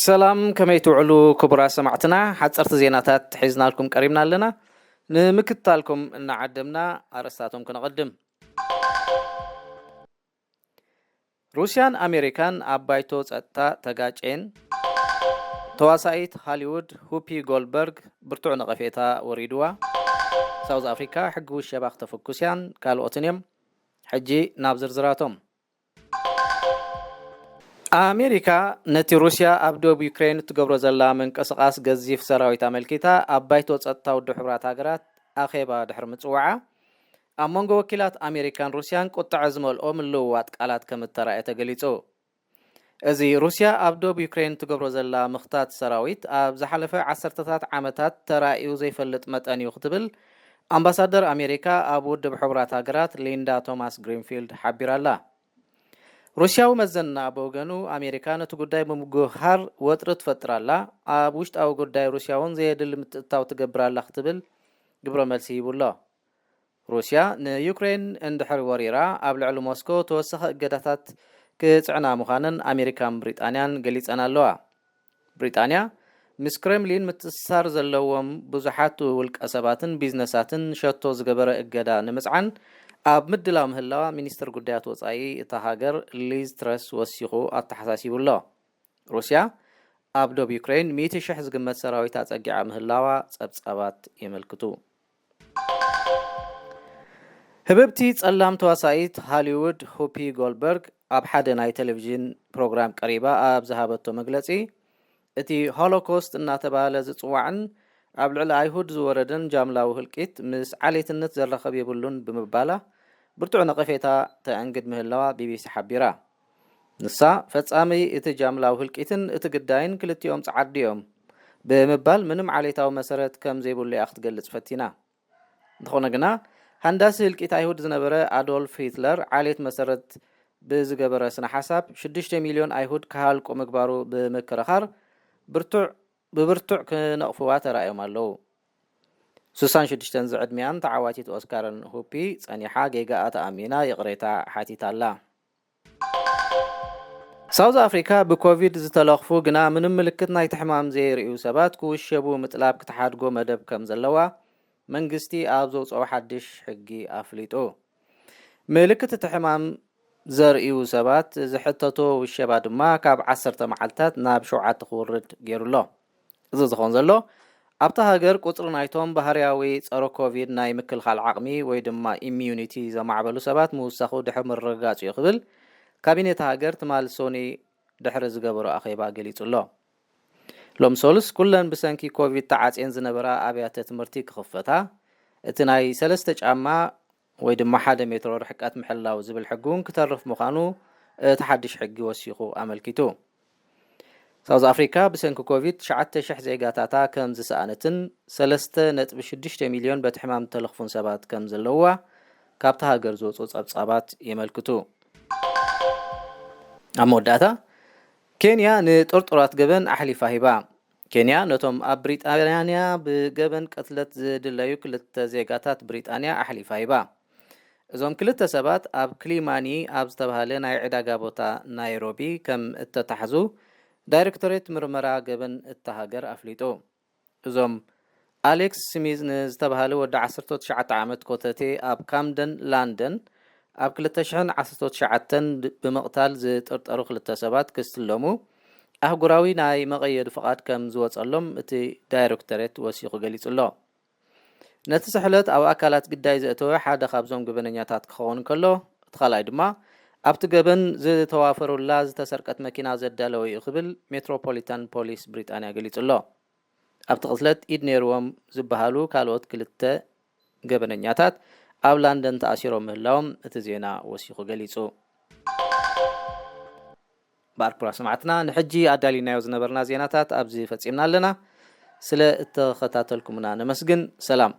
سلام كما يتوعلو كبرى سمعتنا حصرت زيناتات حزنا لكم قريبنا لنا نمكتالكم ان عدمنا ارستاتهم كنقدم روسيان امريكان ابايتو صتا تغاچين تواسايت هوليوود هوبي جولبرغ برتو نقفيتا وريدوا ساوث افريكا حقو الشباخ تفكسيان كالوتنيم حجي نابزرزراتهم امريكا نتي روسيا ابدو بيوكرين تغبرو زلا منقسقاس غزيف سراويت املكيتا ابايتو صتا ود حبرات هاغرات اخيبا دحر مصوعه امونغو وكيلات امريكان روسيان قطع زملؤ ملوات قالات كمتراء تغليصو ازي روسيا ابدو بيوكرين تغبرو زلا مختات سراويت اب زحلفه 10 عامتات ترايو زيفلط مطن يختبل امباسادر امريكا ابو ود بحبرات هاغرات ليندا توماس جرينفيلد حبيرالا روسياو مزنا بوغنو امريكان تغداي بمغهار وطرت فترالا ابوشت او غداي روسياون زيدل متتاو تغبرالا ختبل غبر ملسي يبولا روسيا نيوكرين اندحر وريرا ابلعل موسكو توسخ اجداتات كصعنا مخانن امريكان بريطانيان غليصنالوا بريطانيا مس كرملين متصار زلوم بزحات ولقسباتن بيزنساتن شتو زغبره اجدا نمصعن اب مدلا مهلا ሚኒስትር ጉዳያት ወጻኢ እታ ሃገር ሊዝ ትረስ ወሲኹ አተሐሳሲቡላ روسيا اب ዶብ ዩክሬን 100,000 ዝግመት ሰራዊት አጸጊዓ ምህላዋ ጸብጸባት የመልክቱ ህብብቲ ጸላም ተዋሳኢት ሃሊውድ ሆፒ ጎልበርግ ኣብ ሓደ ናይ ቴሌቪዥን ፕሮግራም ቀሪባ ኣብ ዝሃበቶ መግለጺ እቲ ሆሎኮስት እናተባለ ዝጽዋዕን ኣብ ልዕሊ አይሁድ ዝወረደን ጃምላው ህልቂት ምስ ዓሌትነት ዘረኸብ የብሉን ብምባላ ብርቱዕ ነቀፌታ ተአንግድ ምህላዋ ቢቢሲ ሓቢራ ንሳ ፈጻሚ እቲ ጃምላው ህልቂትን እቲ ግዳይን ክልቲኦም ጻዓዲዮም ብምባል ምንም ዓሌታው መሰረት ከም ዘይብሉ ያኽትገልጽ ፈቲና እንተኾነ ግና ሃንዳስ ህልቂት አይሁድ ዝነበረ አዶልፍ ሂትለር ዓሌት መሰረት ብዝገበረ ስነ ሓሳብ 6 ሚሊዮን አይሁድ ካሃልቆ ምግባሩ ብምክረኻር ብብርቱዕ ክነቕፍዋ ተራእዮም ኣለዉ 66 ዝዕድሚያን ተዓዋቲት ኦስካርን ሆፒ ጸኒሓ ጌጋኣ ተኣሚና የቕሬታ ሓቲታላ ሳውዝ አፍሪካ ብኮቪድ ዝተለኽፉ ግና ምንም ምልክት ናይ ተሕማም ዘይርእዩ ሰባት ክውሸቡ ምጥላብ ክትሓድጎ መደብ ከም ዘለዋ መንግስቲ ኣብ ዘውፅኦ ሓድሽ ሕጊ ኣፍሊጡ ምልክት ተሕማም ዘርእዩ ሰባት ዝሕተቶ ውሸባ ድማ ካብ 10 መዓልታት ናብ 7 ክውርድ ገይሩሎ እዚ ዝኾን ዘሎ ኣብታ ሃገር ቁጥሪ ናይቶም ባህርያዊ ጸረ ኮቪድ ናይ ምክልኻል ዓቕሚ ወይ ድማ ኢሚዩኒቲ ዘማዕበሉ ሰባት ምውሳኹ ድሕሪ ምርጋጽ ይኽብል ካቢኔት ሃገር ትማል ሶኒ ድሕሪ ዝገበሮ ኣኼባ ገሊጹሎ ሎም ሶልስ ኩለን ብሰንኪ ኮቪድ ተዓጽየን ዝነበራ ኣብያተ ትምህርቲ ክኽፈታ እቲ ናይ 3 ጫማ ወይ ድማ 1 ሜትሮ ርሕቀት ምሕላው ዝብል ሕጉን ክተርፍ ምዃኑ ተሓድሽ ሕጊ ወሲኹ ኣመልኪቱ ሳውዝ አፍሪካ ብሰንኪ ኮቪድ 9,000 ዜጋታታ ከም ዝሰኣነትን 3.6 ሚሊዮን በትሕማም ተለኽፉን ሰባት ከም ዘለዋ ካብታ ሃገር ዝወፁ ጸብጻባት የመልክቱ ኣመወዳእታ ኬንያ ንጥርጥራት ገበን ኣሕሊፋ ሂባ ኬንያ ነቶም ኣብ ብሪጣንያ ብገበን ቀትለት ዝድለዩ ክልተ ዜጋታት ብሪጣንያ ኣሕሊፋ ሂባ እዞም ክልተ ሰባት ኣብ ክሊማኒ ኣብ ዝተባሃለ ናይ ዕዳጋ ቦታ ናይሮቢ ከም እተታሕዙ ዳይሬክቶሬት ምርመራ ገበን እተሃገር ኣፍሊጡ እዞም ኣሌክስ ስሚዝ ዝተባሃለ ወዲ 19 ዓመት ኮተቴ ኣብ ካምደን ላንደን ኣብ 2019 ብምቕታል ዝጥርጠሩ ክልተ ሰባት ክስትለሙ ኣህጉራዊ ናይ መቐየዲ ፍቓድ ከም ዝወጸሎም እቲ ዳይሬክቶሬት ወሲኹ ገሊጹሎ ነቲ ስሕለት ኣብ ኣካላት ግዳይ ዘእተወ ሓደ ካብዞም ግበነኛታት ክኸውን ከሎ እቲ ካልኣይ ድማ ኣብቲ ገበን ዝተዋፈሩላ ዝተሰርቀት መኪና ዘዳለወ ይኽብል ሜትሮፖሊታን ፖሊስ ብሪጣንያ ገሊጹሎ ኣብቲ ቅትለት ኢድ ነይርዎም ዝበሃሉ ካልኦት ክልተ ገበነኛታት ኣብ ላንደን ተኣሲሮም ምህላዎም እቲ ዜና ወሲኹ ገሊጹ ባርኩራ ሰማዕትና ንሕጂ ኣዳሊናዮ ዝነበርና ዜናታት ኣብዚ ፈጺምና ኣለና ስለ እተኸታተልኩምና ነመስግን ሰላም